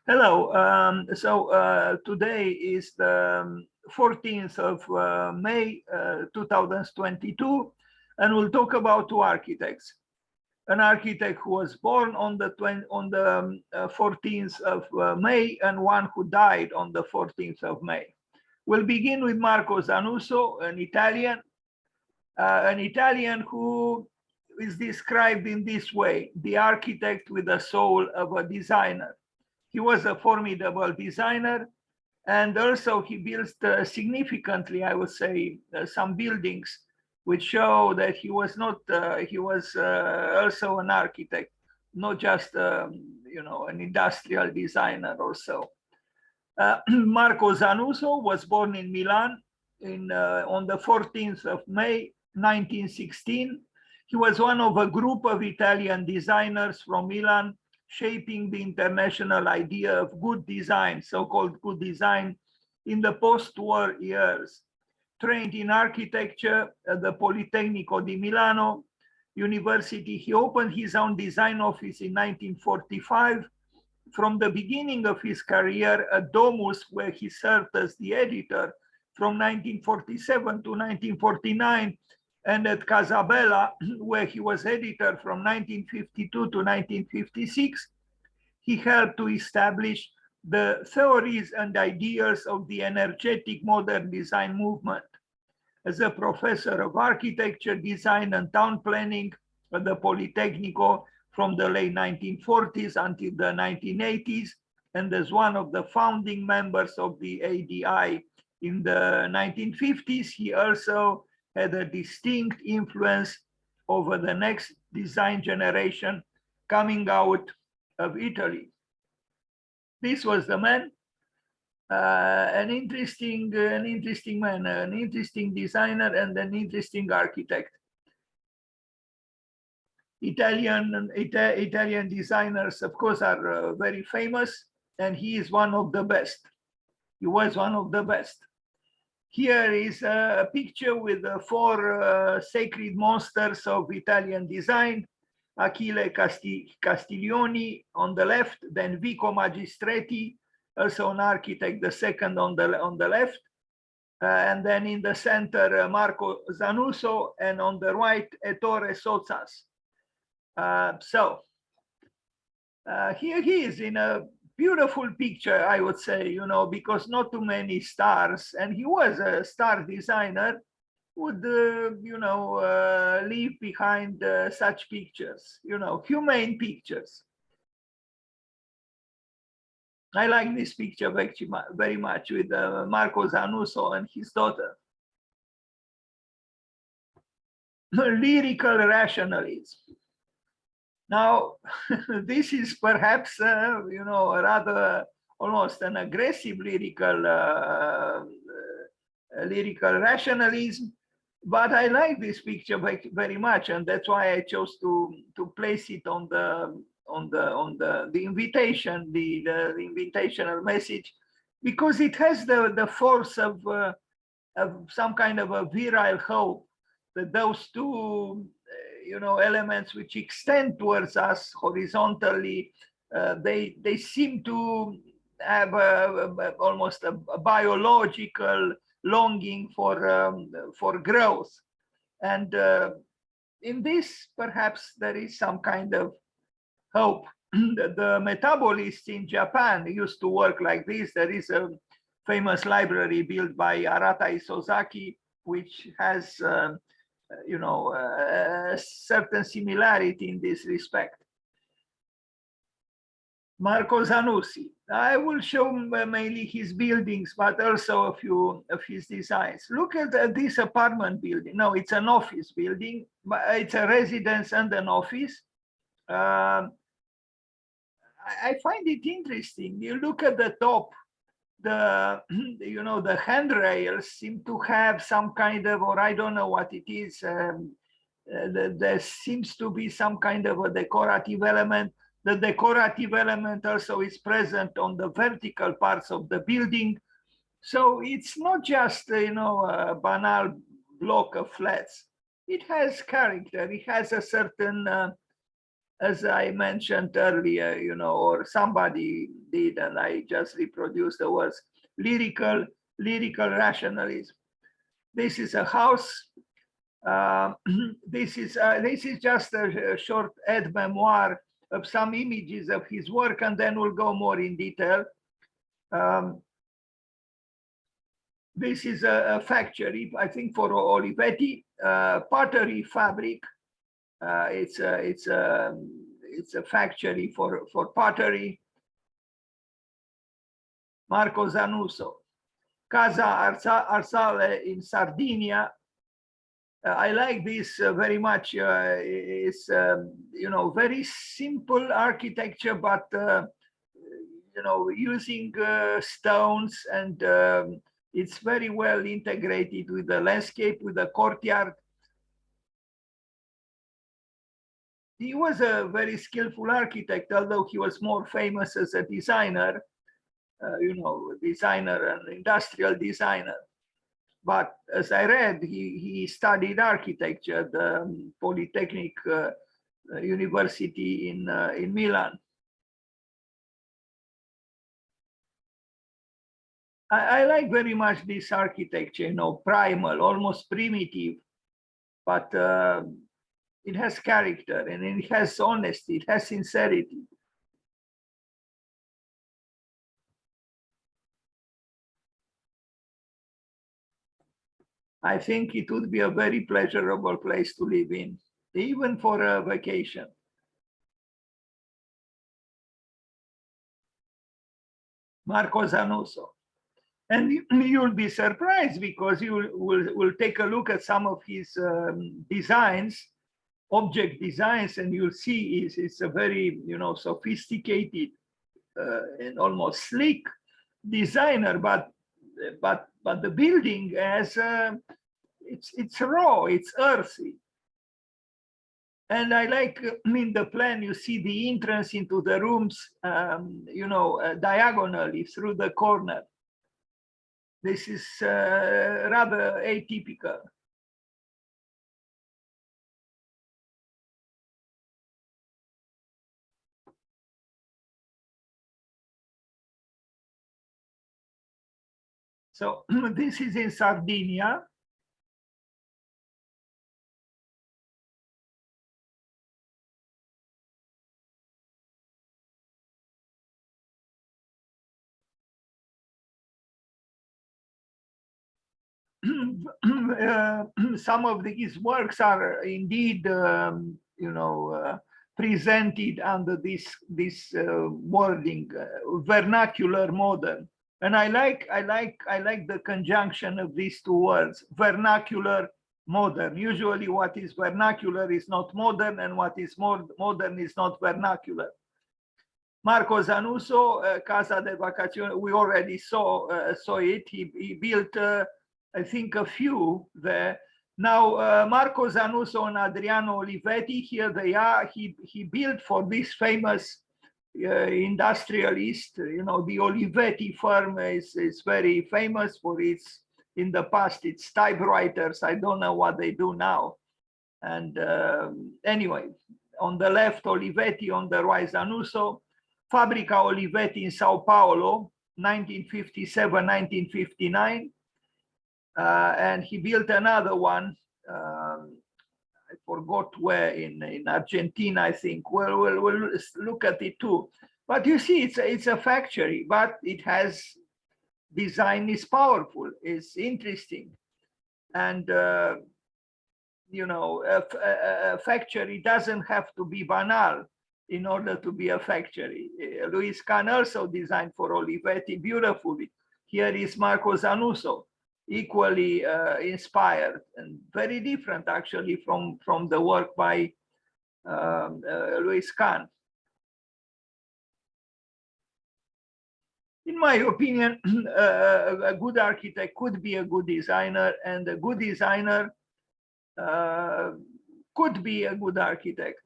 Hello. Today is the 14th of May 2022, and we'll talk about two architects. An architect who was born on the 14th of May, and one who died on the 14th of May. We'll begin with Marco Zanuso, an Italian who is described in this way: the architect with the soul of a designer. He was a formidable designer, and also he built significantly, I would say, some buildings which show that he was not, he was also an architect, not just, an industrial designer or so. Marco Zanuso was born in Milan on the 14th of May, 1916. He was one of a group of Italian designers from Milan, shaping the international idea of good design, so-called good design, in the post-war years. Trained in architecture at the Politecnico di Milano University, he opened his own design office in 1945. From the beginning of his career at Domus, where he served as the editor from 1947 to 1949, and at Casabella, where he was editor from 1952 to 1956, he helped to establish the theories and ideas of the energetic modern design movement. As a professor of architecture, design, and town planning at the Politecnico from the late 1940s until the 1980s, and as one of the founding members of the ADI in the 1950s, he also had a distinct influence over the next design generation coming out of Italy. This was the man, an interesting man, an interesting designer, and an interesting architect. Italian designers, of course, are very famous, and he is one of the best. He was one of the best. Here is a picture with the four sacred monsters of Italian design: Achille Castiglioni on the left, then Vico Magistretti, also an architect, the second on the left, and then in the center, Marco Zanuso, and on the right, Ettore Sozzas. Here he is in a beautiful picture, I would say, because not too many stars, and he was a star designer, would, leave behind such pictures, humane pictures. I like this picture very much with Marco Zanuso and his daughter. Lyrical rationalism. Now, this is perhaps, rather almost an aggressive lyrical rationalism, but I like this picture very much, and that's why I chose to place it on the invitation, the invitational message, because it has the force of some kind of a virile hope that those two elements which extend towards us horizontally, they seem to have almost a biological longing for growth. And in this, perhaps there is some kind of hope. The metabolists in Japan used to work like this. There is a famous library built by Arata Isozaki, which has a certain similarity in this respect. Marco Zanussi. I will show mainly his buildings, but also a few of his designs. Look at this apartment building. No, it's an office building, but it's a residence and an office. I find it interesting. You look at the top, the handrails seem to have some kind of, or I don't know what it is. There seems to be some kind of a decorative element. The decorative element also is present on the vertical parts of the building. So it's not just, a banal block of flats. It has character. It has a certain as I mentioned earlier, you know, or somebody did, and I just reproduced the words, lyrical rationalism. This is a house. This is just a short aide memoir of some images of his work, and then we'll go more in detail. This is a factory, I think, for Olivetti, pottery fabric. It's a factory for pottery. Marco Zanuso, Casa Arsale in Sardinia. I like this very much. It's you know, very simple architecture, but you know, using stones, and it's very well integrated with the landscape, with the courtyard. He was a very skillful architect, although he was more famous as a designer, you know, designer and industrial designer. But as I read, he studied architecture at the Polytechnic University in Milan. I like very much this architecture, you know, primal, almost primitive, but it has character, and it has honesty, it has sincerity. I think it would be a very pleasurable place to live in, even for a vacation. Marco Zanuso. And you'll be surprised, because you will take a look at some of his designs, object designs, and you'll see it's a very, you know, sophisticated and almost sleek designer, but the building has it's raw, it's earthy. And I like, in the plan, you see the entrance into the rooms, you know, diagonally through the corner. This is rather atypical. So this is in Sardinia. Some of these works are indeed, you know, presented under this wording, vernacular modern. And I like the conjunction of these two words, vernacular, modern. Usually what is vernacular is not modern, and what is more modern is not vernacular. Marco Zanuso, Casa de Vacazione, we already saw it. He built, I think, a few there. Now, Marco Zanuso and Adriano Olivetti, here they are. He built for this famous industrialist. You know, the Olivetti firm is very famous for its, in the past, its typewriters. I don't know what they do now. And anyway, on the left, Olivetti, on the right, Zanuso. Fabbrica Olivetti in Sao Paulo, 1957, 1959. And he built another one. I forgot where, in Argentina, I think. Well, we'll look at it too. But you see, it's a factory, but it has, design is powerful, it's interesting. And, you know, a factory doesn't have to be banal in order to be a factory. Luis Kahn also designed for Olivetti beautifully. Here is Marco Zanuso, equally inspired and very different actually from the work by Luis Kahn. In my opinion, a good architect could be a good designer, and a good designer could be a good architect.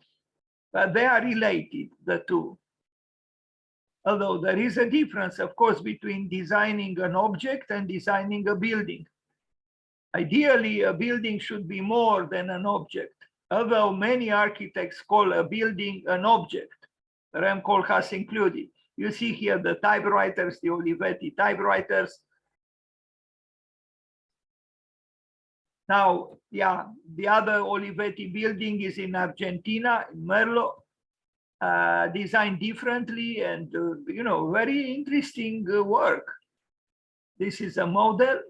But they are related, the two. Although there is a difference, of course, between designing an object and designing a building. Ideally, a building should be more than an object. although many architects call a building an object, Rem Koolhaas included. You see here the typewriters, the Olivetti typewriters. Now, yeah, the other Olivetti building is in Argentina, in Merlo, designed differently and, you know, very interesting work. This is a model.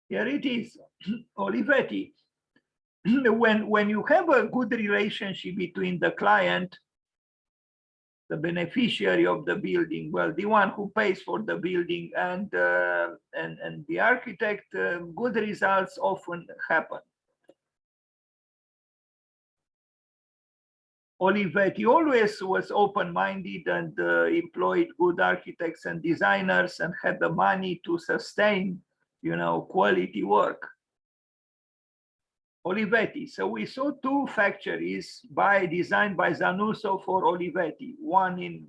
Here it is, Olivetti. When you have a good relationship between the client, the beneficiary of the building, well, the one who pays for the building, and the architect, good results often happen. Olivetti always was open-minded and employed good architects and designers and had the money to sustain, you know, quality work. Olivetti. So we saw two factories designed by Zanuso for Olivetti. One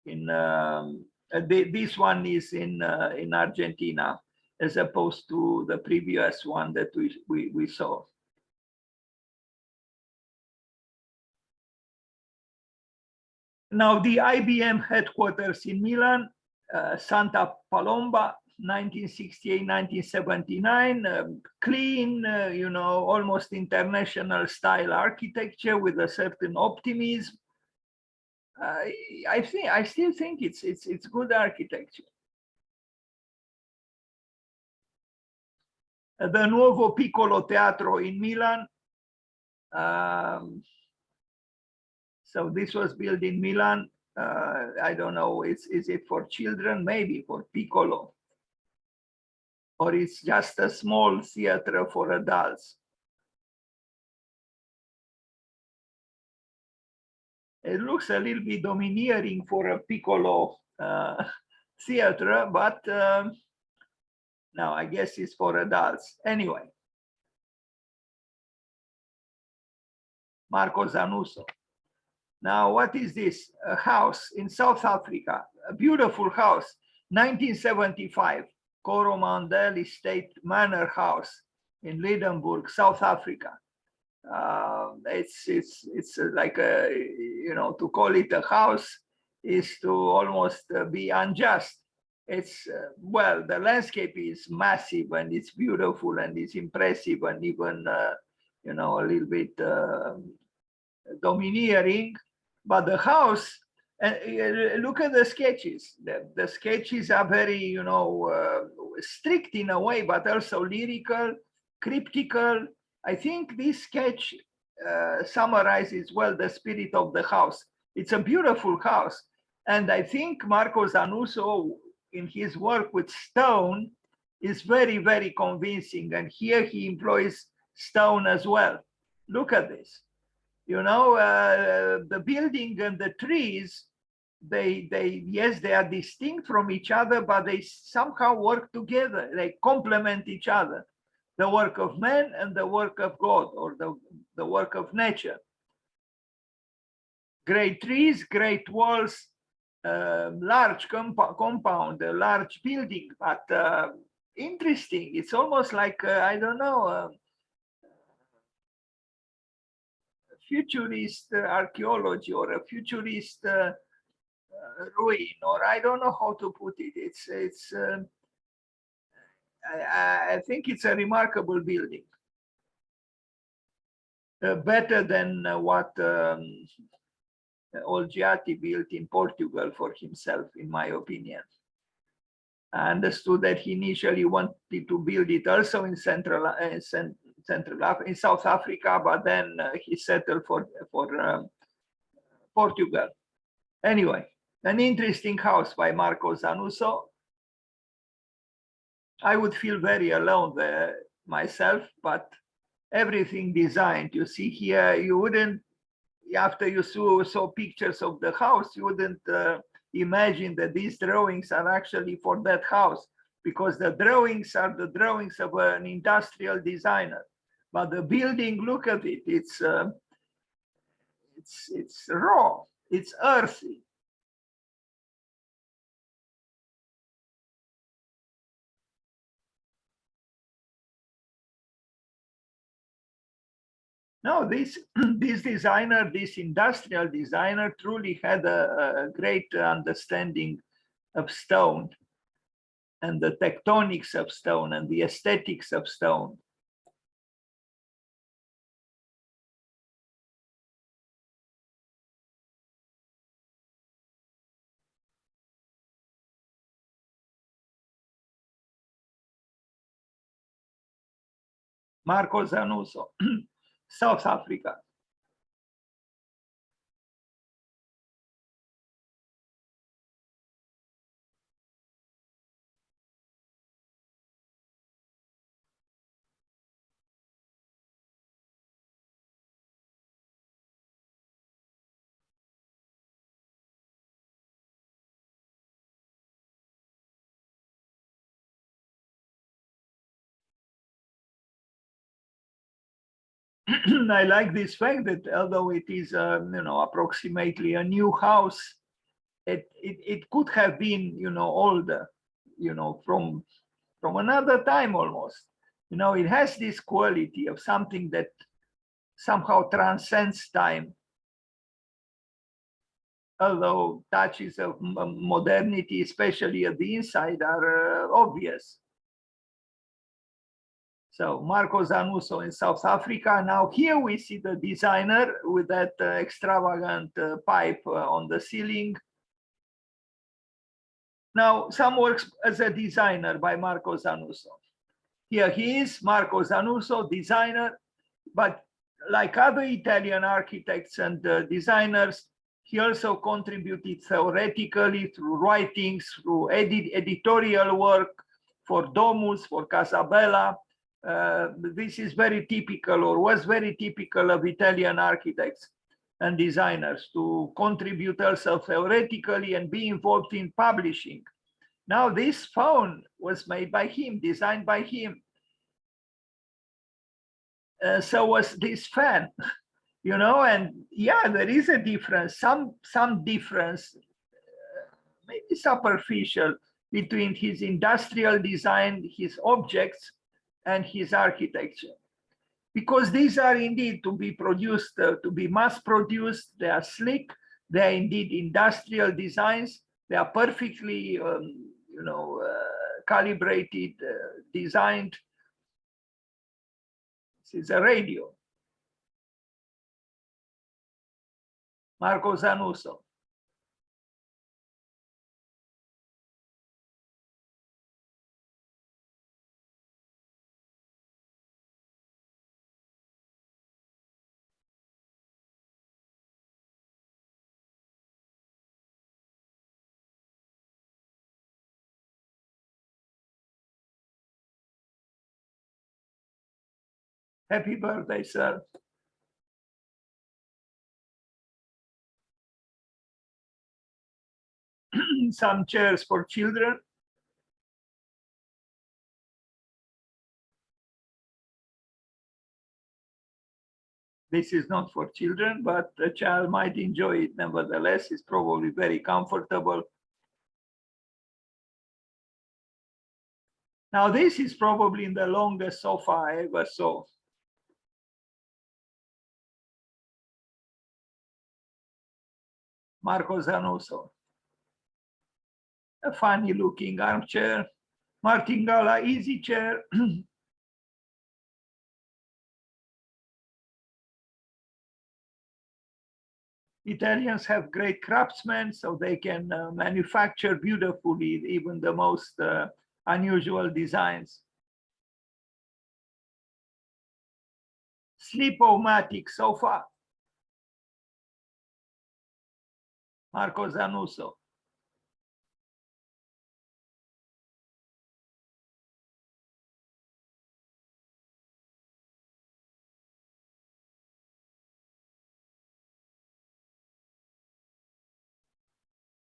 this one is in Argentina, as opposed to the previous one that we saw. Now the IBM headquarters in Milan, Santa Palomba, 1968, 1979, clean, you know, almost international style architecture with a certain optimism. I still think it's good architecture. The Nuovo Piccolo Teatro in Milan. So this was built in Milan. I don't know, is it for children? Maybe for piccolo. Or it's just a small theater for adults. It looks a little bit domineering for a piccolo theater, but no, I guess it's for adults. Anyway, Marco Zanuso. Now, what is this? A house in South Africa, a beautiful house, 1975, Coromandel Estate Manor House in Lydenburg, South Africa. It's like a, you know, to call it a house is to almost be unjust. It's, well, the landscape is massive and it's beautiful and it's impressive and even, you know, a little bit domineering. But the house, look at the sketches. The sketches are very, you know, strict in a way, but also lyrical, cryptical. I think this sketch summarizes well the spirit of the house. It's a beautiful house. And I think Marco Zanuso, in his work with stone, is very, very convincing. And here he employs stone as well. Look at this. You know, the building and the trees, yes, they are distinct from each other, but they somehow work together. They complement each other. The work of man and the work of God, or the work of nature. Great trees, great walls, large compound, a large building, but interesting. It's almost like, I don't know, futurist archaeology or a futurist ruin, or I don't know how to put it. I think it's a remarkable building. Better than what Olgiati built in Portugal for himself, in my opinion. I understood that he initially wanted to build it also in in South Africa, but then he settled for Portugal. Anyway, an interesting house by Marco Zanuso. I would feel very alone there myself, but everything designed. You see here, you wouldn't, after you saw pictures of the house, you wouldn't imagine that these drawings are actually for that house, because the drawings are the drawings of an industrial designer. But the building, look at it, it's raw, it's earthy. No, this this designer, this industrial designer, truly had a great understanding of stone and the tectonics of stone and the aesthetics of stone. Marco Zanuso, South Africa. I like this fact that although it is, approximately a new house, it could have been, older, from another time almost. It has this quality of something that somehow transcends time, although touches of modernity, especially at the inside, are obvious. So Marco Zanuso in South Africa. Now here we see the designer with that extravagant pipe on the ceiling. Now some works as a designer by Marco Zanuso. Here he is, Marco Zanuso, designer, but like other Italian architects and designers, he also contributed theoretically through writings, through editorial work for Domus, for Casabella. This is very typical, or was very typical, of Italian architects and designers to contribute also theoretically and be involved in publishing. Now this phone was made by him, designed by him. So was this fan, and yeah, there is a difference, some difference, maybe superficial, between his industrial design, his objects, and his architecture. Because these are indeed to be produced, to be mass produced, they are slick, they are indeed industrial designs, they are perfectly, calibrated, designed. This is a radio. Marco Zanuso. Happy birthday, sir. Some chairs for children. This is not for children, but a child might enjoy it nevertheless. It's probably very comfortable. Now, this is probably the longest sofa I ever saw. Marco Zanuso. A funny looking armchair. Martingala easy chair. Italians have great craftsmen, so they can manufacture beautifully even the most unusual designs. Sleep-o-matic sofa. Marco Zanuso.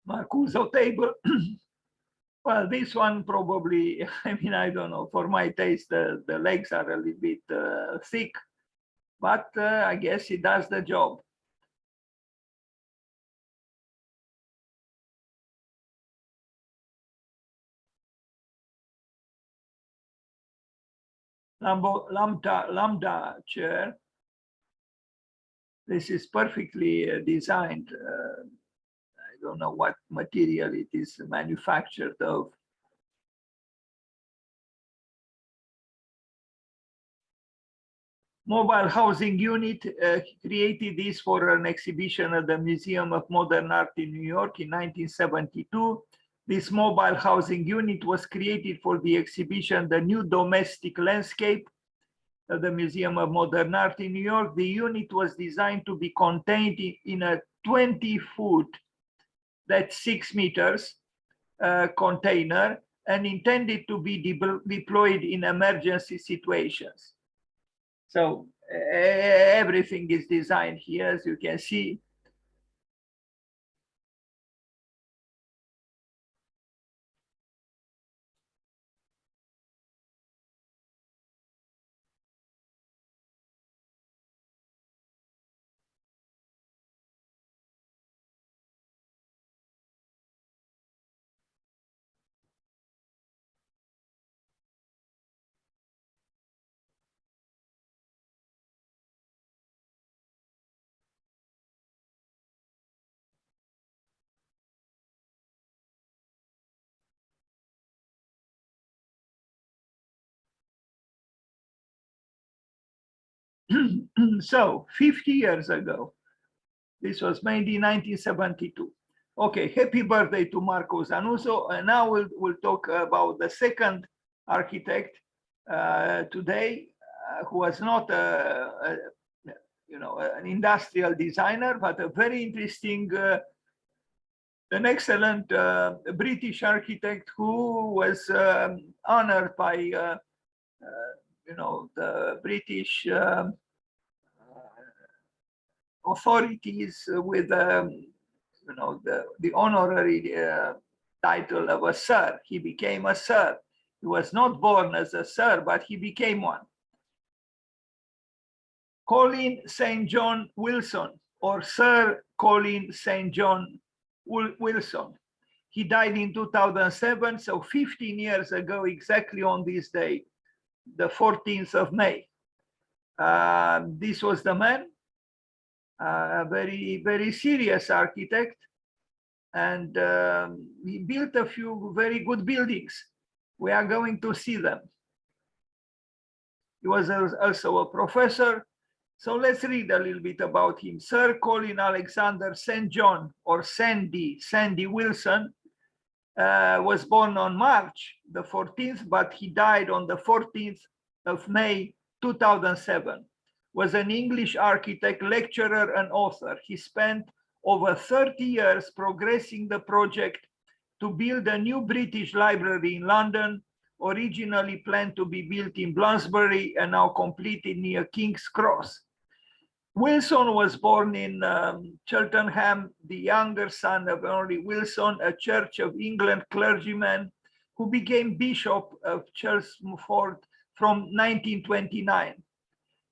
Marcuso table. Well, this one probably, I don't know, for my taste, the legs are a little bit thick, but I guess it does the job. Lambda chair. This is perfectly designed. I don't know what material it is manufactured of. Mobile housing unit, created this for an exhibition at the Museum of Modern Art in New York in 1972. This mobile housing unit was created for the exhibition, The New Domestic Landscape, at the Museum of Modern Art in New York. The unit was designed to be contained in a 20-foot, that's 6 meters, container, and intended to be deployed in emergency situations. So everything is designed here, as you can see. So 50 years ago, this was made in 1972. Okay, happy birthday to Marco Zanuso. And now we'll talk about the second architect today, who was not an industrial designer, but a very interesting, an excellent British architect who was honored by the British authorities with the honorary title of a sir. He became a sir. He was not born as a sir, but he became one. Colin St. John Wilson, or Sir Colin St. John Wilson. He died in 2007, so 15 years ago, exactly on this day, the 14th of May. This was the man, a very, very serious architect, and he built a few very good buildings. We are going to see them. He was also a professor. So let's read a little bit about him. Sir Colin Alexander St. John, or Sandy Wilson, was born on March the 14th, but he died on the 14th of May 2007. Was an English architect, lecturer, and author. He spent over 30 years progressing the project to build a new British library in London, originally planned to be built in Bloomsbury and now completed near King's Cross. Wilson was born in Cheltenham, the younger son of Henry Wilson, a Church of England clergyman who became Bishop of Chelmsford from 1929.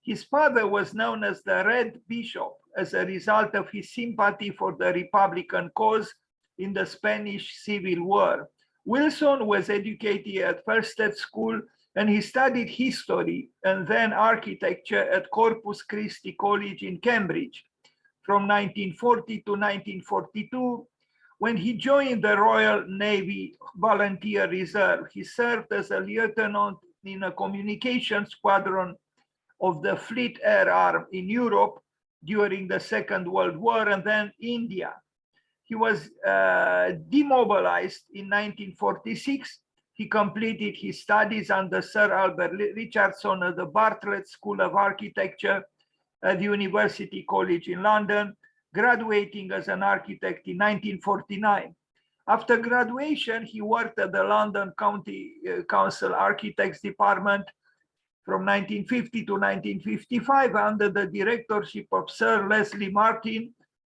His father was known as the Red Bishop as a result of his sympathy for the Republican cause in the Spanish Civil War. Wilson was educated at Felsted School, and he studied history and then architecture at Corpus Christi College in Cambridge from 1940 to 1942. When he joined the Royal Navy Volunteer Reserve, he served as a lieutenant in a communication squadron of the Fleet Air Arm in Europe during the Second World War, and then India. He was demobilized in 1946. He completed his studies under Sir Albert Richardson at the Bartlett School of Architecture at the University College in London, graduating as an architect in 1949. After graduation, he worked at the London County Council Architects Department from 1950 to 1955 under the directorship of Sir Leslie Martin,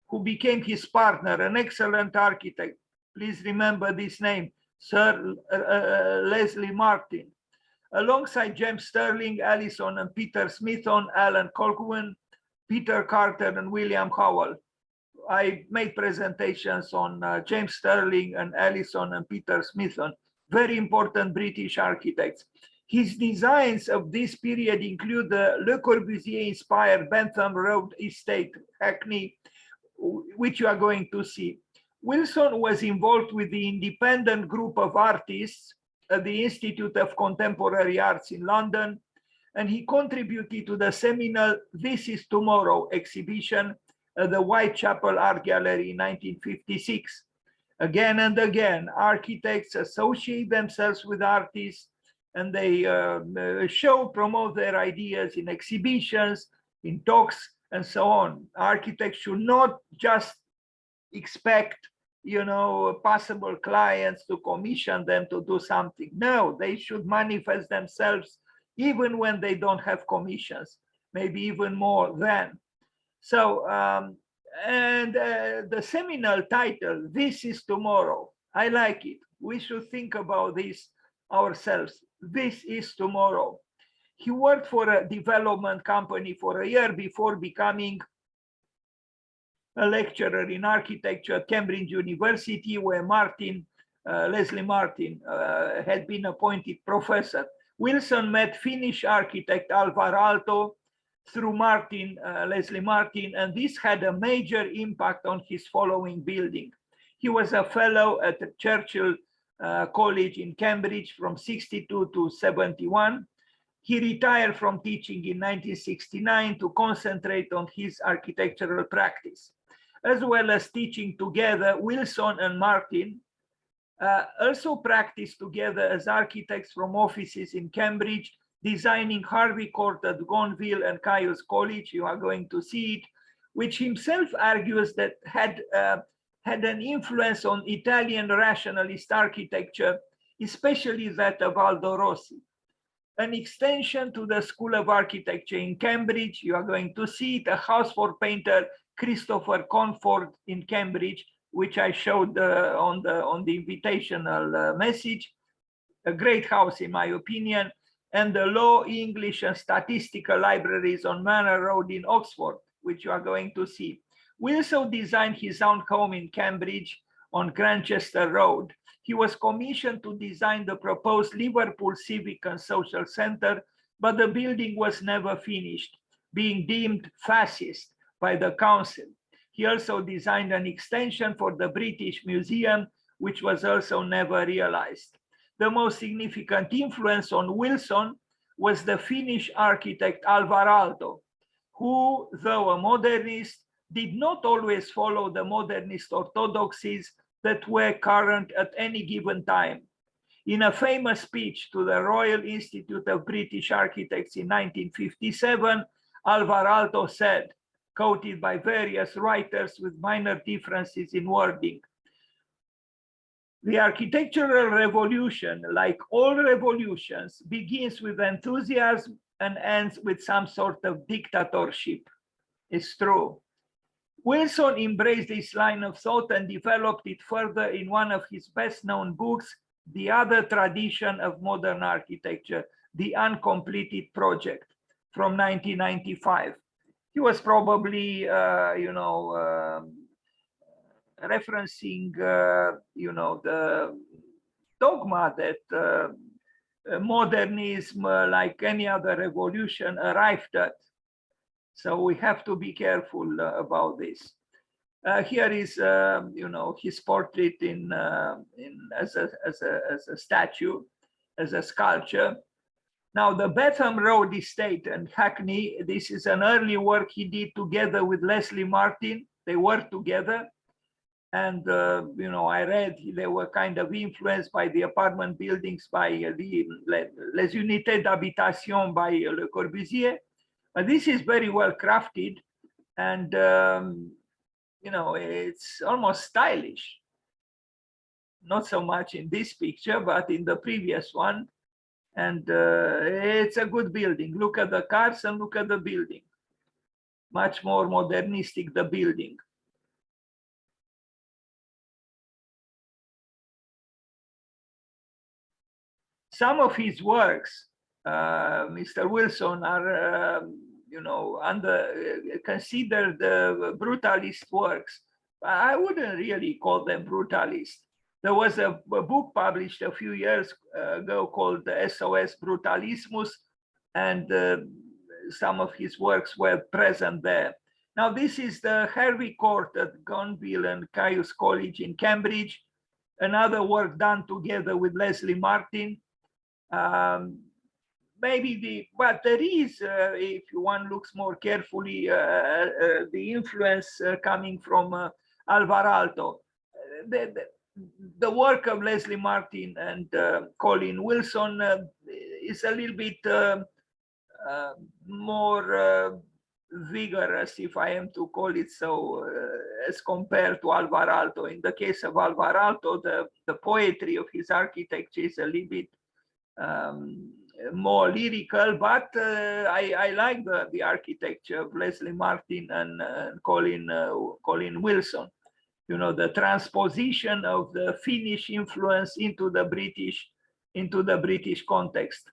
who became his partner, an excellent architect. Please remember this name, Sir Leslie Martin. Alongside James Sterling, Allison and Peter Smithson, Alan Colquhoun, Peter Carter and William Howell. I made presentations on James Sterling and Allison and Peter Smithson, very important British architects. His designs of this period include the Le Corbusier-inspired Bentham Road estate, Hackney, which you are going to see. Wilson was involved with the independent group of artists at the Institute of Contemporary Arts in London, and he contributed to the seminal This Is Tomorrow exhibition at the Whitechapel Art Gallery in 1956. Again and again, architects associate themselves with artists, and they promote their ideas in exhibitions, in talks, and so on. Architects should not just expect, possible clients to commission them to do something. No, they should manifest themselves even when they don't have commissions, maybe even more than. So, the seminal title, This Is Tomorrow, I like it. We should think about this ourselves. This is tomorrow. He worked for a development company for a year before becoming a lecturer in architecture at Cambridge University, where Leslie Martin had been appointed professor. Wilson met Finnish architect Alvar Aalto through Leslie Martin, and this had a major impact on his following building. He was a fellow at the Churchill College in Cambridge from 62 to 71. He retired from teaching in 1969 to concentrate on his architectural practice. As well as teaching together, Wilson and Martin also practiced together as architects from offices in Cambridge, designing Harvey Court at Gonville and Caius College. You are going to see it, which himself argues that had an influence on Italian rationalist architecture, especially that of Aldo Rossi. An extension to the School of Architecture in Cambridge, you are going to see it, a house for painter Christopher Comfort in Cambridge, which I showed on the invitational message. A great house, in my opinion, and the Law, English, and Statistical Libraries on Manor Road in Oxford, which you are going to see. Wilson designed his own home in Cambridge on Grantchester Road. He was commissioned to design the proposed Liverpool Civic and Social Centre, but the building was never finished, being deemed fascist by the council. He also designed an extension for the British Museum, which was also never realized. The most significant influence on Wilson was the Finnish architect Alvar Aalto, who, though a modernist, did not always follow the modernist orthodoxies that were current at any given time. In a famous speech to the Royal Institute of British Architects in 1957, Alvar Aalto said, quoted by various writers with minor differences in wording, "The architectural revolution, like all revolutions, begins with enthusiasm and ends with some sort of dictatorship." It's true. Wilson embraced this line of thought and developed it further in one of his best-known books, The Other Tradition of Modern Architecture, The Uncompleted Project, from 1995. He was probably, referencing, the dogma that modernism, like any other revolution, arrived at. So we have to be careful about this. Here is, his portrait as a statue, as a sculpture. Now, the Betham Road estate and Hackney, this is an early work he did together with Leslie Martin. They worked together. And, I read they were kind of influenced by the apartment buildings by Les Unités d'Habitation by Le Corbusier. But this is very well crafted, and it's almost stylish. Not so much in this picture, but in the previous one. And it's a good building. Look at the cars and look at the building. Much more modernistic, the building. Some of his works, Mr. Wilson, are, considered brutalist works. I wouldn't really call them brutalist. There was a book published a few years ago called SOS Brutalismus, and some of his works were present there. Now, this is the Hervey Court at Gonville and Caius College in Cambridge. Another work done together with Leslie Martin. But there is, if one looks more carefully, the influence coming from Alvar Aalto. The work of Leslie Martin and Colin Wilson is a little bit more vigorous, if I am to call it so, as compared to Alvar Aalto. In the case of Alvar Aalto, the poetry of his architecture is a little bit more lyrical, but I like the architecture of Leslie Martin and Colin Wilson. You know, the transposition of the Finnish influence into the British context.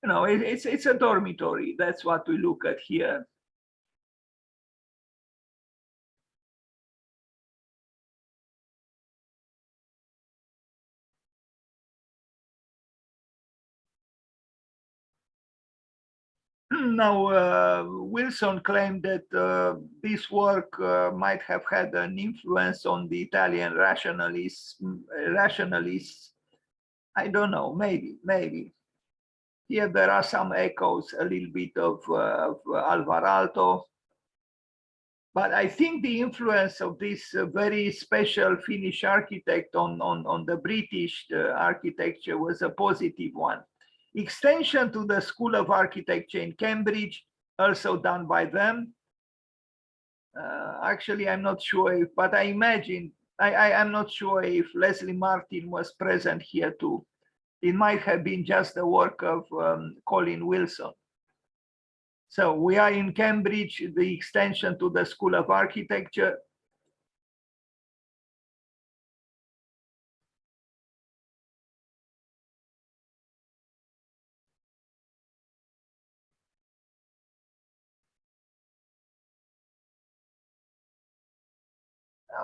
You know, it's a dormitory. That's what we look at here. Now, Wilson claimed that this work might have had an influence on the Italian rationalists. I don't know, maybe. Here there are some echoes, a little bit of Alvar Aalto. But I think the influence of this very special Finnish architect on the British architecture was a positive one. Extension to the School of Architecture in Cambridge, also done by them. Actually, I'm not sure if, but I imagine, I'm not sure if Leslie Martin was present here too. It might have been just the work of Colin Wilson. So we are in Cambridge, the extension to the School of Architecture.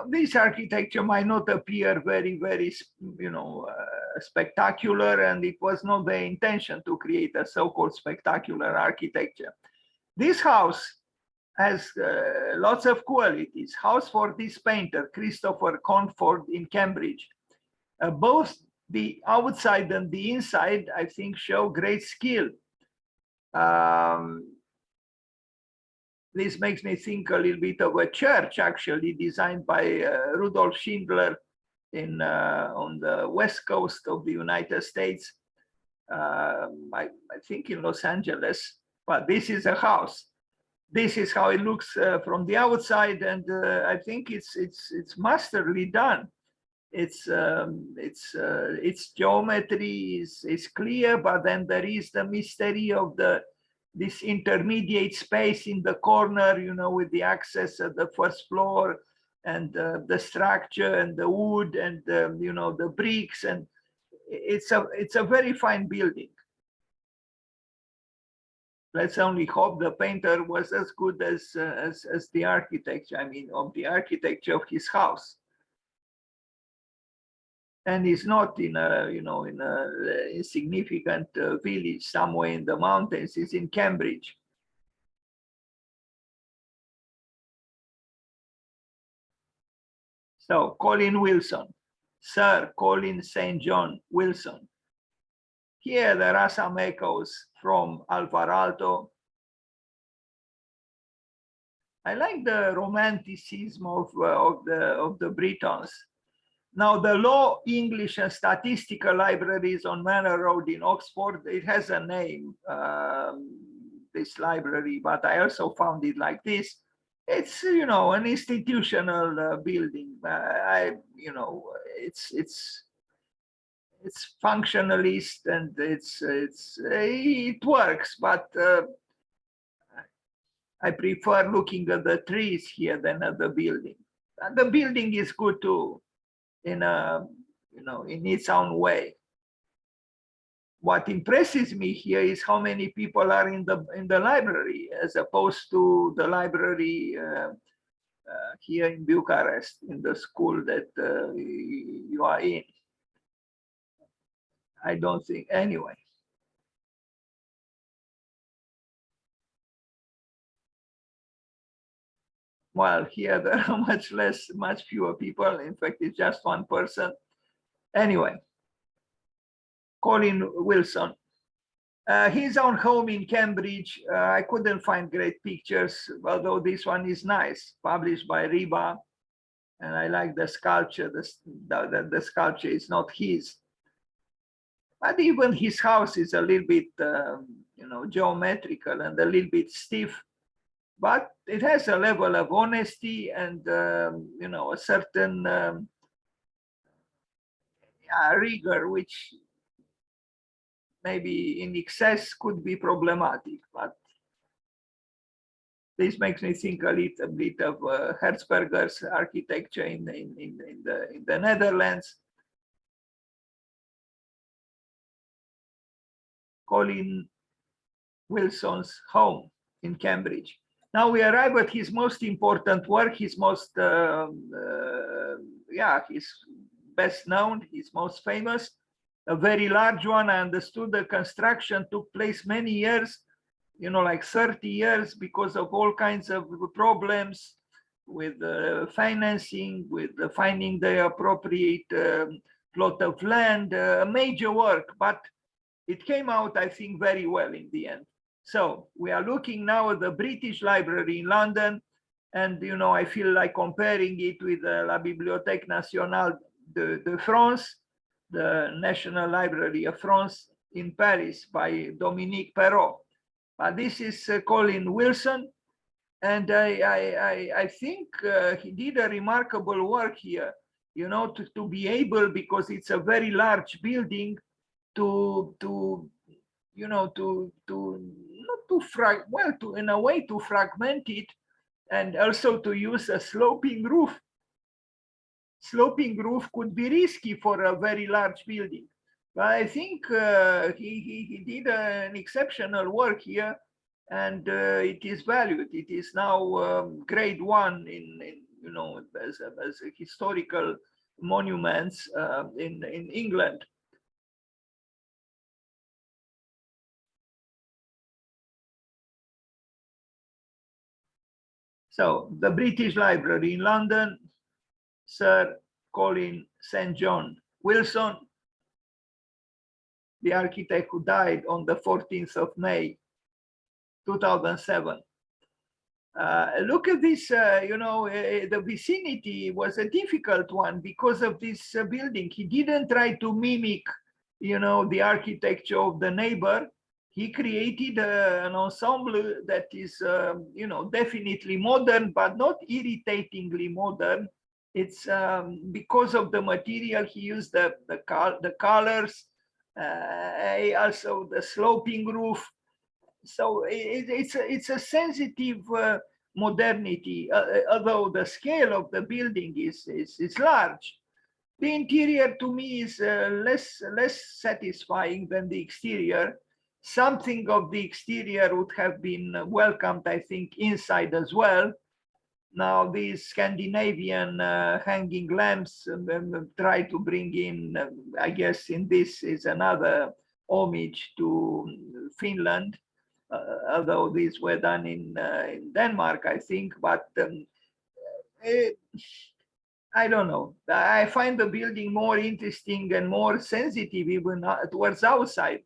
This architecture might not appear very, you know, spectacular, and it was not the intention to create a so-called spectacular architecture. This house has lots of qualities. House for this painter, Christopher Cornford in Cambridge. Both the outside and the inside, I think, show great skill. This makes me think a little bit of a church, actually, designed by Rudolf Schindler on the west coast of the United States. I think in Los Angeles, but this is a house. This is how it looks from the outside, and I think it's masterly done. Its geometry is clear, but then there is the mystery of this intermediate space in the corner, you know, with the access at the first floor, and the structure and the wood and you know, the bricks, and it's a very fine building. Let's only hope the painter was as good as the architecture. I mean, of the architecture of his house. And it's not in a, you know, in a insignificant village somewhere in the mountains. It's in Cambridge. So Colin Wilson, Sir Colin St. John Wilson. Here there are some echoes from Alvar Aalto. I like the romanticism of the Britons. Now, the Law, English and Statistical Libraries on Manor Road in Oxford, it has a name, this library, but I also found it like this. It's, you know, an institutional building. You know, it's functionalist, and it works, but I prefer looking at the trees here than at the building. And the building is good too, in a, you know, in its own way. what impresses me here is how many people are in the library, as opposed to the library here in Bucharest, in the school that you are in. I don't think, anyway. Well, here there are much fewer people. In fact, it's just one person. Anyway, Colin Wilson. His own home in Cambridge, I couldn't find great pictures, although this one is nice, published by Riba. And I like the sculpture. The sculpture is not his. But even his house is a little bit, geometrical and a little bit stiff. But it has a level of honesty and, a certain rigor, which maybe in excess could be problematic. But this makes me think a little bit of Herzberger's architecture in the Netherlands. Colin Wilson's home in Cambridge. Now we arrive at his most important work, his most, his best known, his most famous, a very large one. I understood the construction took place many years, like 30 years, because of all kinds of problems with financing, with finding the appropriate plot of land, a major work, but it came out, I think, very well in the end. So we are looking now at the British Library in London, and I feel like comparing it with La Bibliothèque Nationale de France, the National Library of France in Paris by Dominique Perrault. This is Colin Wilson, and I think he did a remarkable work here, to be able, because it's a very large building, to in a way to fragment it, and also to use a sloping roof. Sloping roof could be risky for a very large building, but I think he did an exceptional work here, and it is valued. It is now grade 1 as a historical monuments in England. So the British Library in London, Sir Colin St. John Wilson, the architect who died on the 14th of May, 2007. Look at this, the vicinity was a difficult one because of this building. He didn't try to mimic, the architecture of the neighbor. He created an ensemble that is, definitely modern, but not irritatingly modern. It's because of the material he used, the colors, also the sloping roof. So it's a sensitive modernity, although the scale of the building is large. The interior to me is less satisfying than the exterior. Something of the exterior would have been welcomed, I think, inside as well. Now these Scandinavian hanging lamps try to bring in, I guess in this is another homage to Finland, although these were done in Denmark, I think, but I don't know. I find the building more interesting and more sensitive even towards outside.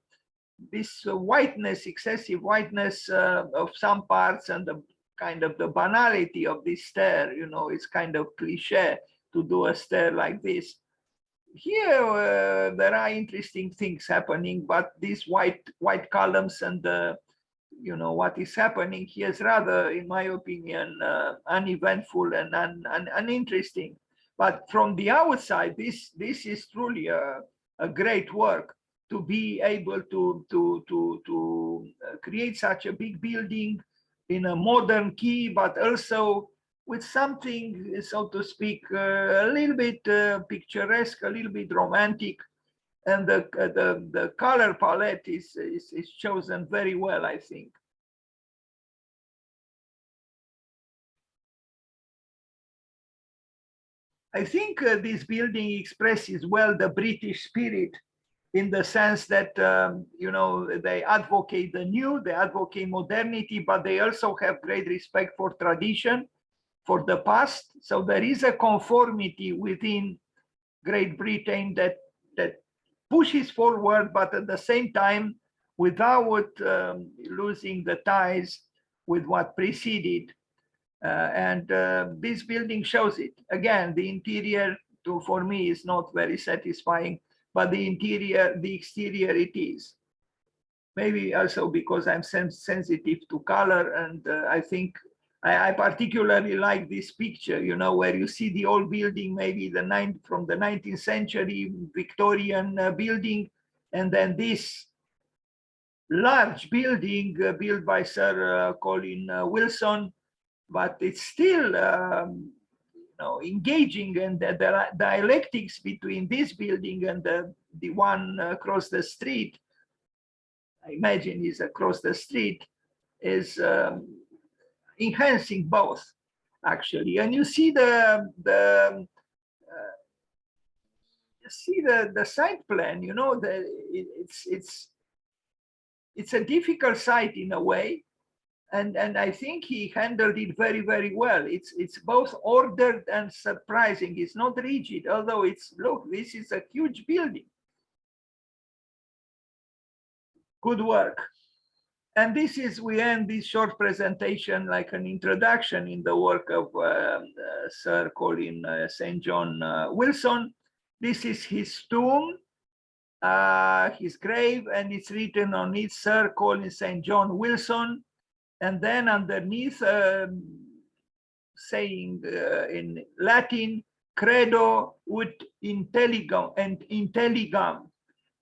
This whiteness, excessive whiteness of some parts, and the kind of the banality of this stair, it's kind of cliche to do a stair like this. Here, there are interesting things happening, but these white columns and what is happening here is rather, in my opinion, uneventful and uninteresting. But from the outside, this is truly a great work, to be able to create such a big building in a modern key, but also with something, so to speak, a little bit picturesque, a little bit romantic. And the color palette is chosen very well, I think. I think this building expresses well the British spirit, in the sense that, you know, they advocate the new, they advocate modernity, but they also have great respect for tradition, for the past. So there is a conformity within Great Britain that pushes forward, but at the same time, without losing the ties with what preceded. And this building shows it. Again, the interior, for me, is not very satisfying, but the exterior it is. Maybe also because I'm sensitive to color, and I think I particularly like this picture, you know, where you see the old building, maybe from the 19th century Victorian building, and then this large building built by Sir Colin Wilson, but it's still you know, engaging, and the dialectics between this building and the one across the street, I imagine is across the street, is enhancing both, actually. And you see the site plan, you know, it's a difficult site in a way, and I think he handled it very, very well. It's both ordered and surprising. It's not rigid, although look, this is a huge building. Good work. And we end this short presentation like an introduction in the work of Sir Colin St. John Wilson. This is his tomb, his grave, and it's written on it, Sir Colin St. John Wilson. And then underneath, saying in Latin, credo ut intelligam,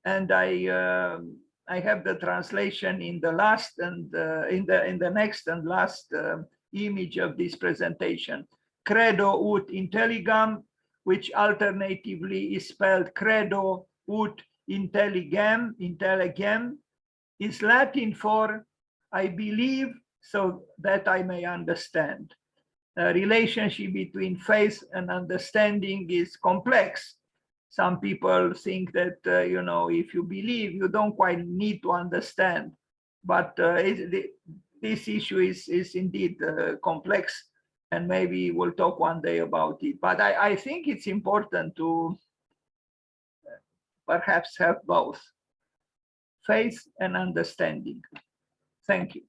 and I have the translation in the last and in the next and last image of this presentation. Credo ut intelligam, which alternatively is spelled credo ut intelligam, is Latin for I believe so that I may understand. The relationship between faith and understanding is complex. Some people think that, you know, if you believe, you don't quite need to understand. But this issue is indeed complex, and maybe we'll talk one day about it. But I think it's important to perhaps have both faith and understanding. Thank you.